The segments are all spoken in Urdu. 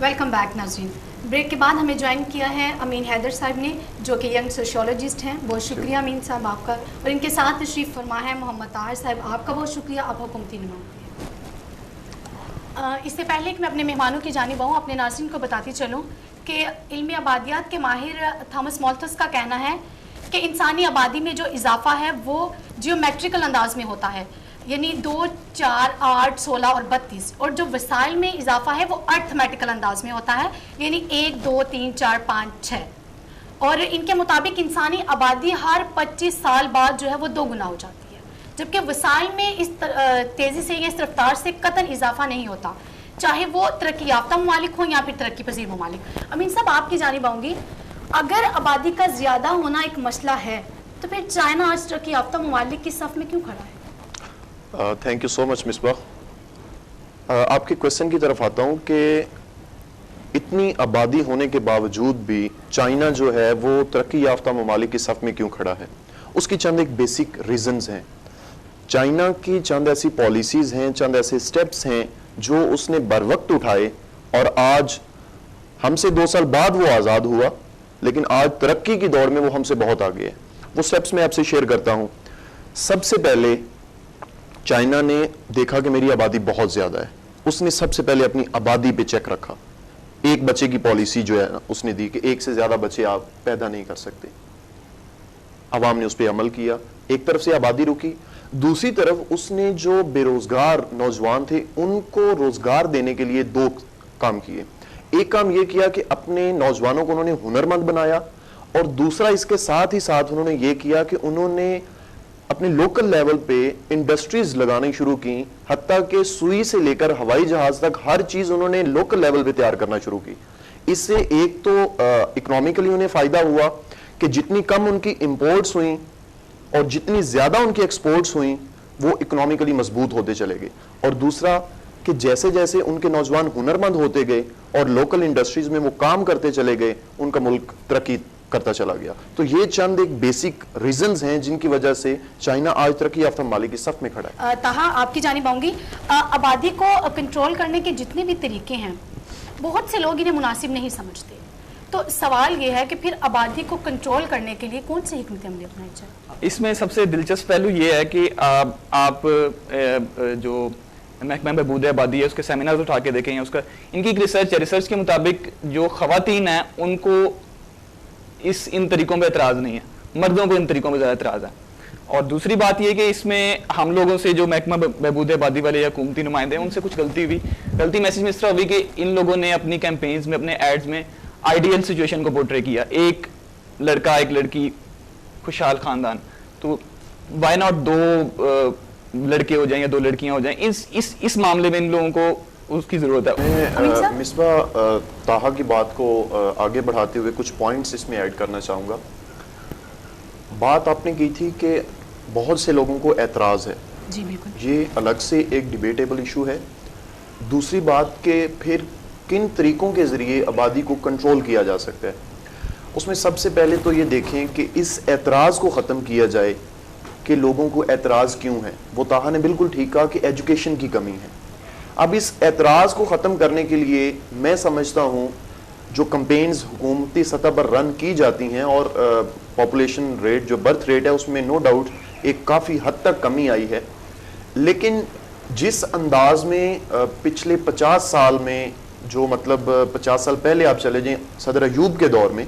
ویلکم بیک ناظرین. بریک کے بعد ہمیں جوائن کیا ہے امین حیدر صاحب نے جو کہ ینگ سوشیولوجسٹ ہیں. بہت شکریہ امین صاحب آپ کا. اور ان کے ساتھ تشریف فرما ہے محمد طاہر صاحب, آپ کا بہت شکریہ, آپ حکومتی نمائندے. اس سے پہلے کہ میں اپنے مہمانوں کی جانب آؤں, اپنے ناظرین کو بتاتی چلوں کہ علمی آبادیات کے ماہر تھامس مالتھس کا کہنا ہے کہ انسانی آبادی میں جو اضافہ ہے وہ جیومیٹریکل انداز میں ہوتا ہے, یعنی 2, 4, 8, 16 اور 32, اور جو وسائل میں اضافہ ہے وہ ارتھمیٹیکل انداز میں ہوتا ہے, یعنی 1, 2, 3, 4, 5, 6. اور ان کے مطابق انسانی آبادی ہر 25 سال بعد جو ہے وہ 2 گنا ہو جاتی ہے, جبکہ وسائل میں اس تیزی سے یا اس رفتار سے قطعاً اضافہ نہیں ہوتا, چاہے وہ ترقی یافتہ ممالک ہوں یا پھر ترقی پذیر ممالک. امین صاحب آپ کی جانب آؤں گی, اگر آبادی کا زیادہ ہونا ایک مسئلہ ہے تو پھر چائنا آج ترقی یافتہ ممالک کی صف میں کیوں کھڑا ہے؟ تھینک یو سو مچ مصباح. آپ کے کویسچن کی طرف آتا ہوں کہ اتنی آبادی ہونے کے باوجود بھی چائنا جو ہے وہ ترقی یافتہ ممالک کی صف میں کیوں کھڑا ہے. اس کی چند ایک بیسک ریزنز ہیں. چائنا کی چند ایسی پالیسیز ہیں, چند ایسے سٹیپس ہیں جو اس نے بر وقت اٹھائے, اور آج ہم سے 2 سال بعد وہ آزاد ہوا, لیکن آج ترقی کی دوڑ میں وہ ہم سے بہت آگے ہے. وہ سٹیپس میں آپ سے شیئر کرتا ہوں. سب سے پہلے چائنا نے دیکھا کہ میری آبادی بہت زیادہ ہے, اس نے سب سے پہلے اپنی آبادی پہ چیک رکھا. 1 بچے کی پالیسی جو ہے اس نے دی کہ 1 سے زیادہ بچے آپ پیدا نہیں کر سکتے. عوام نے اس پہ عمل کیا. ایک طرف سے آبادی رکی, دوسری طرف اس نے جو بے روزگار نوجوان تھے ان کو روزگار دینے کے لیے 2 کام کیے. ایک کام یہ کیا کہ اپنے نوجوانوں کو انہوں نے ہنرمند بنایا, اور دوسرا اس کے ساتھ ہی ساتھ انہوں نے یہ کیا کہ انہوں نے اپنے لوکل لیول پہ انڈسٹریز لگانی شروع کی, حتیٰ کہ سوئی سے لے کر ہوائی جہاز تک ہر چیز انہوں نے لوکل لیول پہ تیار کرنا شروع کی. اس سے ایک تو اکنامیکلی انہیں فائدہ ہوا کہ جتنی کم ان کی امپورٹس ہوئیں اور جتنی زیادہ ان کی ایکسپورٹس ہوئیں وہ اکنامیکلی مضبوط ہوتے چلے گئے. اور دوسرا کہ جیسے جیسے ان کے نوجوان ہنرمند ہوتے گئے اور لوکل انڈسٹریز میں وہ کام کرتے چلے گئے, ان کا ملک ترقی کرتا چلا گیا. تو یہ چند ایک بیسک ریزنز ہیں جن کی وجہ سے چائنا آج ترقی یافتہ ممالک کی صف میں کھڑا ہے. تاہا آپ کی جانب آؤں گی. آبادی کو کنٹرول کرنے کے جتنے بھی طریقے ہیں بہت سے لوگ انہیں مناسب نہیں سمجھتے, تو سوال یہ ہے کہ پھر آبادی کو کنٹرول کرنے کے لیے کون سی حکمت عملی اپنائی جائے؟ اس میں سب سے دلچسپ پہلو یہ ہے کہ آپ جو محکمہ بہبود آبادی ہے اس کے سیمینارز اٹھا کے دیکھیں, اس کا ان کی ایک ریسرچ ہے. ریسرچ کے مطابق جو خواتین ہیں ان کو ان طریقوں پہ اعتراض نہیں ہے, مردوں کو ان طریقوں پہ زیادہ اعتراض ہے. اور دوسری بات یہ کہ اس میں ہم لوگوں سے جو محکمہ بہبود آبادی والے یا حکومتی نمائندے ہیں ان سے کچھ غلطی ہوئی. غلطی میسج میں اس طرح ہوئی کہ ان لوگوں نے اپنی کیمپینز میں, اپنے ایڈز میں آئیڈیل سچویشن کو پورٹرے کیا, ایک لڑکا ایک لڑکی خوشحال خاندان, تو وائی ناٹ 2 لڑکے ہو جائیں یا 2 لڑکیاں ہو جائیں. اس معاملے میں ان لوگوں کو اس کی ضرورت ہے. میں مصباح طاہا کی بات کو آگے بڑھاتے ہوئے کچھ پوائنٹس اس میں ایڈ کرنا چاہوں گا. بات آپ نے کی تھی کہ بہت سے لوگوں کو اعتراض ہے. جی بالکل, یہ الگ سے ایک ڈیبیٹیبل ایشو ہے. دوسری بات کہ پھر کن طریقوں کے ذریعے آبادی کو کنٹرول کیا جا سکتا ہے. اس میں سب سے پہلے تو یہ دیکھیں کہ اس اعتراض کو ختم کیا جائے کہ لوگوں کو اعتراض کیوں ہے. وہ طاہا نے بالکل ٹھیک کہا کہ ایجوکیشن کی کمی ہے. اب اس اعتراض کو ختم کرنے کے لیے میں سمجھتا ہوں جو کمپینز حکومتی سطح پر رن کی جاتی ہیں, اور پاپولیشن ریٹ جو برتھ ریٹ ہے اس میں نو ڈاؤٹ ایک کافی حد تک کمی آئی ہے, لیکن جس انداز میں پچھلے 50 سال میں, جو مطلب 50 سال پہلے آپ چلے جائیں صدر ایوب کے دور میں,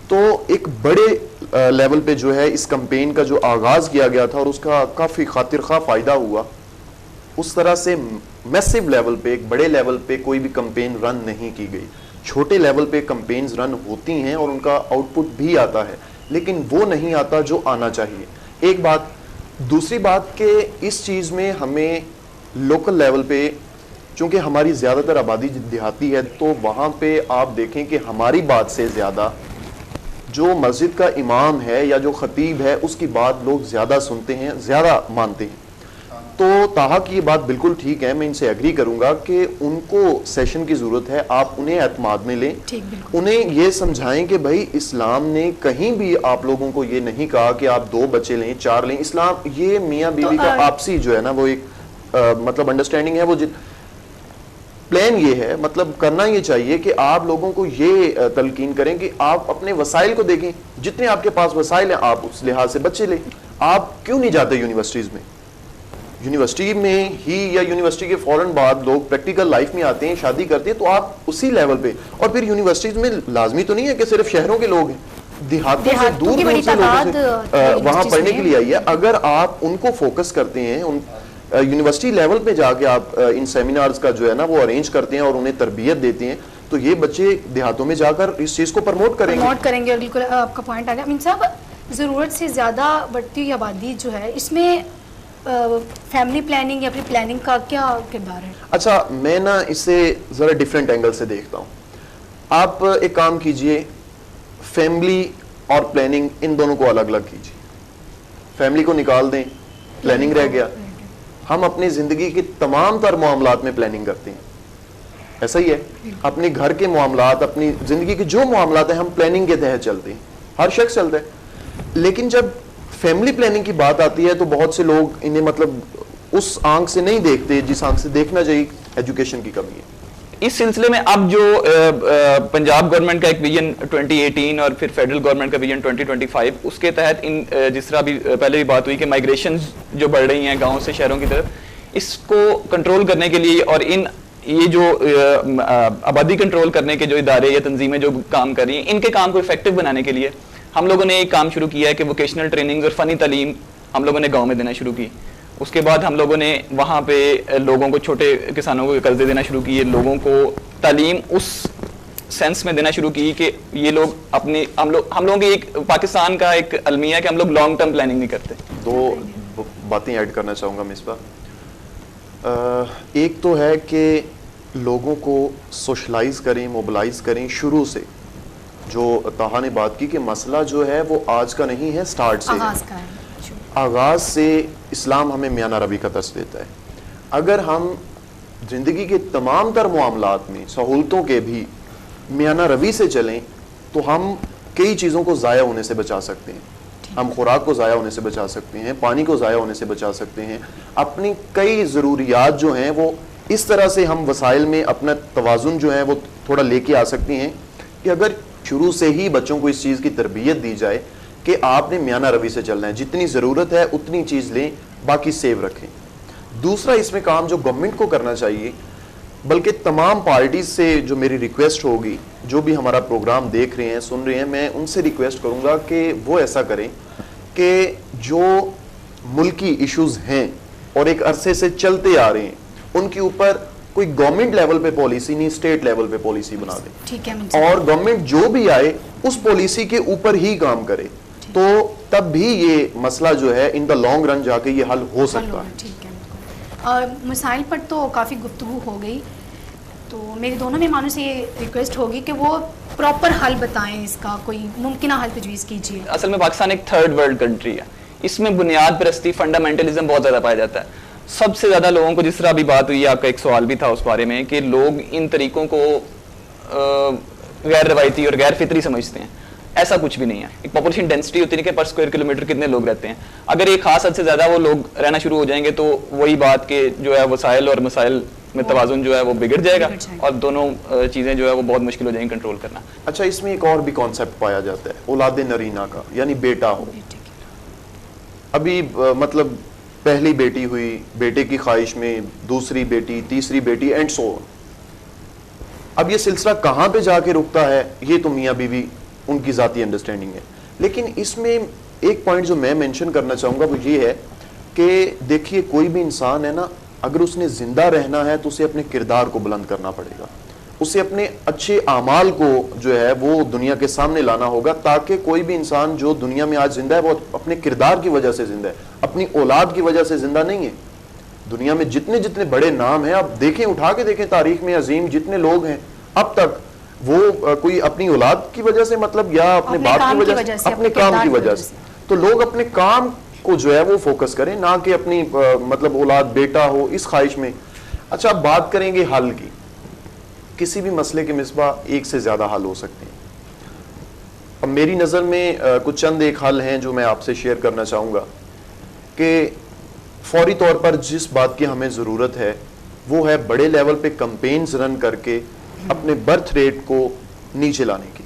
تو ایک بڑے لیول پہ جو ہے اس کمپین کا جو آغاز کیا گیا تھا اور اس کا کافی خاطر خواہ فائدہ ہوا, اس طرح سے میسیو لیول پہ, ایک بڑے لیول پہ کوئی بھی کمپین رن نہیں کی گئی. چھوٹے لیول پہ کمپینز رن ہوتی ہیں اور ان کا آؤٹ پٹ بھی آتا ہے, لیکن وہ نہیں آتا جو آنا چاہیے. ایک بات. دوسری بات کہ اس چیز میں ہمیں لوکل لیول پہ, چونکہ ہماری زیادہ تر آبادی دیہاتی ہے, تو وہاں پہ آپ دیکھیں کہ ہماری بات سے زیادہ جو مسجد کا امام ہے یا جو خطیب ہے اس کی بات لوگ زیادہ سنتے ہیں, زیادہ مانتے ہیں. تو طاہا کی یہ بات بالکل ٹھیک ہے, میں ان سے ایگری کروں گا کہ ان کو سیشن کی ضرورت ہے. آپ انہیں اعتماد میں لیں, انہیں یہ سمجھائیں کہ بھائی اسلام نے کہیں بھی آپ لوگوں کو یہ نہیں کہا کہ آپ 2 بچے لیں, 4 لیں. اسلام یہ میاں بیوی کا آپسی جو ہے نا وہ ایک مطلب انڈرسٹینڈنگ ہے, وہ پلان یہ ہے, مطلب کرنا یہ چاہیے کہ آپ لوگوں کو یہ تلقین کریں کہ آپ اپنے وسائل کو دیکھیں, جتنے آپ کے پاس وسائل ہیں آپ اس لحاظ سے بچے لیں. آپ کیوں نہیں جاتے یونیورسٹیز میں؟ یونیورسٹی میں ہی یا یونیورسٹی کے فوراً بعد لوگ پریکٹیکل لائف میں آتے ہیں, شادی کرتے ہیں, تو آپ اسی لیول پہ. اور پھر یونیورسٹیز میں لازمی تو نہیں ہے کہ صرف شہروں کے لوگ ہیں, دیہاتوں سے دور کی بڑی سے لوگوں سے وہاں یونیورسٹیز پڑھنے میں کے لیے آئی ہے. اگر آپ ان کو فوکس کرتے ہیں, یونیورسٹی لیول پہ جا کے آپ ان سیمینارز کا جو ہے نا وہ ارینج کرتے ہیں اور انہیں تربیت دیتے ہیں, تو یہ بچے دیہاتوں میں جا کر اس چیز کو پروموٹ کریں گے. بالکل آپ کا پوائنٹ آ گیا. امین صاحب, ضرورت سے زیادہ بڑھتی ہوئی آبادی جو ہے, اس میں فیملی پلاننگ یا پھر پلاننگ کا کیا کردار ہے؟ اچھا, میں نا اسے ذرا ڈیفرنٹ اینگل سے دیکھتا ہوں. آپ ایک کام کیجئے, فیملی اور پلاننگ ان دونوں کو الگ الگ کیجئے. فیملی کو نکال دیں, پلاننگ رہ گیا. ہم اپنی زندگی کے تمام تر معاملات میں پلاننگ کرتے ہیں, ایسا ہی ہے. اپنے گھر کے معاملات, اپنی زندگی کے جو معاملات ہیں, ہم پلاننگ کے تحت چلتے ہیں, ہر شخص چلتا ہے. لیکن جب فیملی پلاننگ کی بات آتی ہے تو بہت سے لوگ انہیں مطلب اس آنکھ سے نہیں دیکھتے جس آنکھ سے دیکھنا چاہیے. ایجوکیشن کی کمی ہے. اس سلسلے میں اب جو پنجاب گورنمنٹ کا ایک ویژن 2018 اور پھر فیڈرل گورنمنٹ کا ویژن 2025, اس کے تحت جس طرح بھی پہلے بھی بات ہوئی کہ مائگریشنز جو بڑھ رہی ہیں گاؤں سے شہروں کی طرف, اس کو کنٹرول کرنے کے لیے اور یہ جو آبادی کنٹرول کرنے کے جو ادارے یا تنظیمیں جو کام کر رہی ہیں, ان کے کام کو افیکٹو بنانے کے لیے ہم لوگوں نے ایک کام شروع کیا ہے کہ ووکیشنل ٹریننگ اور فنی تعلیم ہم لوگوں نے گاؤں میں دینا شروع کی. اس کے بعد ہم لوگوں نے وہاں پہ لوگوں کو, چھوٹے کسانوں کو قرضے دینا شروع کیے, لوگوں کو تعلیم اس سینس میں دینا شروع کی کہ یہ لوگ اپنی ہم لوگوں کی ایک پاکستان کا ایک المیہ ہے کہ ہم لوگ لانگ ٹرم پلاننگ نہیں کرتے. دو باتیں ایڈ کرنا چاہوں گا مصباح. ایک تو ہے کہ لوگوں کو سوشلائز کریں, موبلائز کریں شروع سے. جو طاہا نے بات کی کہ مسئلہ جو ہے وہ آج کا نہیں ہے, سٹارٹ سے ہے. آغاز سے اسلام ہمیں میانہ روی کا درس دیتا ہے. اگر ہم زندگی کے تمام تر معاملات میں سہولتوں کے بھی میانہ روی سے چلیں تو ہم کئی چیزوں کو ضائع ہونے سے بچا سکتے ہیں. ہم خوراک کو ضائع ہونے سے بچا سکتے ہیں, پانی کو ضائع ہونے سے بچا سکتے ہیں, اپنی کئی ضروریات جو ہیں وہ اس طرح سے ہم وسائل میں اپنا توازن جو ہے وہ تھوڑا لے کے آ سکتی ہیں کہ اگر شروع سے ہی بچوں کو اس چیز کی تربیت دی جائے کہ آپ نے میانہ روی سے چلنا ہے, جتنی ضرورت ہے اتنی چیز لیں, باقی سیو رکھیں. دوسرا اس میں کام جو گورنمنٹ کو کرنا چاہیے, بلکہ تمام پارٹیز سے جو میری ریکویسٹ ہوگی, جو بھی ہمارا پروگرام دیکھ رہے ہیں, سن رہے ہیں, میں ان سے ریکویسٹ کروں گا کہ وہ ایسا کریں کہ جو ملکی ایشوز ہیں اور ایک عرصے سے چلتے آ رہے ہیں, ان کے اوپر کوئی گورنمنٹ لیول پہ پالیسی نہیں, اسٹیٹ لیول پہ پالیسی بنا دیں, اور گورنمنٹ جو بھی آئے اس پالیسی کے اوپر ہی کام کرے, تو تب بھی یہ مسئلہ جو ہے ان دا لانگ رن جا کے یہ حل ہو سکتا ہے. ٹھیک ہے. اور مسائل پر تو کافی گفتگو ہو گئی, تو میری دونوں مہمانوں سے یہ ریکویسٹ ہوگی کہ وہ پراپر حل بتائیں, اس کا کوئی ممکنہ حل تجویز کیجیے. اصل میں پاکستان ایک تھرڈ ورلڈ کنٹری ہے, اس میں بنیاد پرستی, فنڈامنٹلزم بہت زیادہ پایا جاتا ہے. سب سے زیادہ لوگوں کو, جس طرح بھی بات ہوئی, آپ کا ایک سوال بھی تھا اس بارے میں, کہ لوگ ان طریقوں کو غیر روایتی اور غیر فطری سمجھتے ہیں. ایسا کچھ بھی نہیں ہے. ایک پاپولیشن ڈینسٹی ہوتی ہے کہ پر اسکوائر کلومیٹر کتنے لوگ رہتے ہیں. اگر ایک خاص حد سے زیادہ وہ لوگ رہنا شروع ہو جائیں گے تو وہی بات کہ جو ہے وسائل اور مسائل میں توازن جو ہے وہ بگڑ جائے گا, اور دونوں چیزیں جو ہے وہ بہت مشکل ہو جائیں گی کنٹرول کرنا. اچھا, اس میں ایک اور بھی کانسیپٹ پایا جاتا ہے, اولاد نرینہ کا, یعنی بیٹا ہو. ابھی مطلب پہلی بیٹی ہوئی, بیٹے کی خواہش میں دوسری بیٹی, تیسری بیٹی, اینڈ سو آن. اب یہ سلسلہ کہاں پہ جا کے رکتا ہے یہ تو میاں بیوی ان کی ذاتی انڈرسٹینڈنگ ہے. لیکن اس میں ایک پوائنٹ جو میں مینشن کرنا چاہوں گا وہ یہ ہے کہ دیکھیے, کوئی بھی انسان ہے نا, اگر اس نے زندہ رہنا ہے تو اسے اپنے کردار کو بلند کرنا پڑے گا, اسے اپنے اچھے اعمال کو جو ہے وہ دنیا کے سامنے لانا ہوگا, تاکہ کوئی بھی انسان جو دنیا میں آج زندہ ہے وہ اپنے کردار کی وجہ سے زندہ ہے, اپنی اولاد کی وجہ سے زندہ نہیں ہے. دنیا میں جتنے جتنے بڑے نام ہیں, آپ دیکھیں, اٹھا کے دیکھیں تاریخ میں عظیم جتنے لوگ ہیں اب تک, وہ کوئی اپنی اولاد کی وجہ سے مطلب یا اپنے باپ کی وجہ سے, اپنے کام کی وجہ سے. تو لوگ اپنے کام کو جو ہے وہ فوکس کریں, نہ کہ اپنی مطلب اولاد بیٹا ہو اس خواہش میں. اچھا, اب بات کریں گے حل کی. کسی بھی مسئلے کے مصباح ایک سے زیادہ حل ہو سکتے ہیں. اب میری نظر میں کچھ چند ایک حل ہیں جو میں آپ سے شیئر کرنا چاہوں گا کہ فوری طور پر جس بات کی ہمیں ضرورت ہے وہ ہے بڑے لیول پہ کمپینز رن کر کے اپنے برتھ ریٹ کو نیچے لانے کی.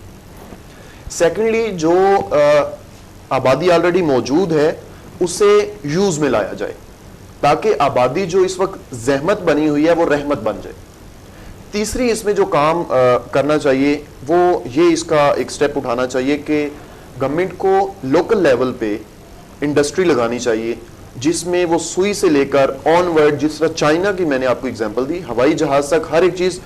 سیکنڈلی جو آبادی آلریڈی موجود ہے اسے یوز میں لایا جائے تاکہ آبادی جو اس وقت زحمت بنی ہوئی ہے وہ رحمت بن جائے. تیسری اس میں جو کام کرنا چاہیے وہ یہ اس کا ایک سٹیپ اٹھانا چاہیے کہ گورنمنٹ کو لوکل لیول پہ انڈسٹری لگانی چاہیے جس میں وہ سوئی سے لے کر آن ورڈ، جس طرح چائنا کی میں نے آپ کو اگزامپل دی، ہوائی جہاز تک ہر ایک چیز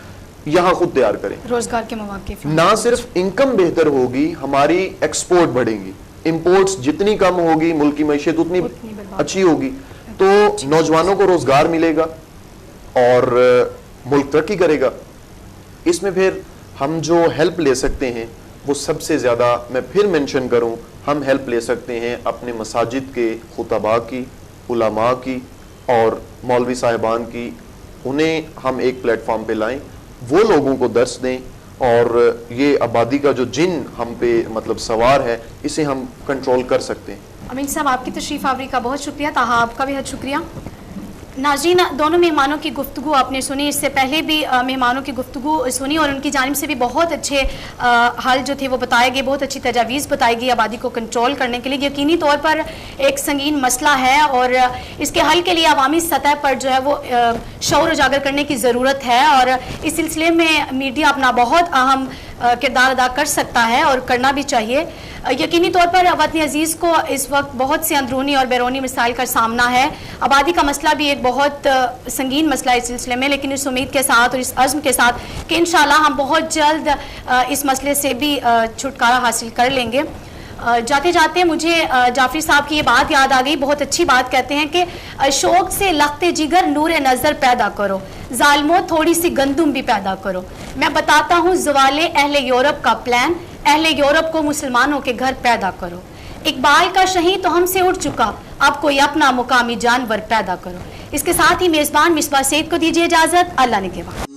یہاں خود تیار کریں. روزگار کے مواقع نہ صرف انکم بہتر ہوگی، ہماری ایکسپورٹ بڑھیں گی، امپورٹس جتنی کم ہوگی ملک کی معیشت اتنی اچھی ہوگی، تو نوجوانوں کو روزگار ملے گا اور ملک ترقی کرے گا. اس میں پھر ہم جو ہیلپ لے سکتے ہیں وہ سب سے زیادہ میں پھر مینشن کروں، ہم ہیلپ لے سکتے ہیں اپنے مساجد کے خطباء کی، علماء کی اور مولوی صاحبان کی. انہیں ہم ایک پلیٹ فارم پہ لائیں، وہ لوگوں کو درس دیں اور یہ آبادی کا جو جن ہم پہ مطلب سوار ہے اسے ہم کنٹرول کر سکتے ہیں. امین صاحب آپ کی تشریف آوری کا بہت شکریہ. تاہا آپ کا بھی بہت شکریہ. ناظرین، دونوں مہمانوں کی گفتگو آپ نے سنی، اس سے پہلے بھی مہمانوں کی گفتگو سنی اور ان کی جانب سے بھی بہت اچھے حل جو تھے وہ بتائے گئے، بہت اچھی تجاویز بتائی گئی آبادی کو کنٹرول کرنے کے لیے. یقینی طور پر ایک سنگین مسئلہ ہے اور اس کے حل کے لیے عوامی سطح پر جو ہے وہ شعور اجاگر کرنے کی ضرورت ہے اور اس سلسلے میں میڈیا اپنا بہت اہم کردار ادا کر سکتا ہے اور کرنا بھی چاہیے. یقینی طور پر وطن عزیز کو اس وقت بہت سے اندرونی اور بیرونی مسائل کا سامنا ہے. آبادی کا مسئلہ بھی ایک بہت سنگین مسئلہ ہے اس سلسلے میں، لیکن اس امید کے ساتھ اور اس عزم کے ساتھ کہ انشاءاللہ ہم بہت جلد اس مسئلے سے بھی چھٹکارا حاصل کر لیں گے. جاتے جاتے مجھے جعفری صاحب کی یہ بات یاد آ گئی، بہت اچھی بات کہتے ہیں کہ شوق سے لخت جگر نور نظر پیدا کرو، ظالموں تھوڑی سی گندم بھی پیدا کرو. میں بتاتا ہوں زوال اہل یورپ کا پلان، اہل یورپ کو مسلمانوں کے گھر پیدا کرو. اقبال کا شہید تو ہم سے اٹھ چکا، اب کوئی اپنا مقامی جانور پیدا کرو. اس کے ساتھ ہی میزبان مصباح سید کو دیجیے اجازت. اللہ نگہبان.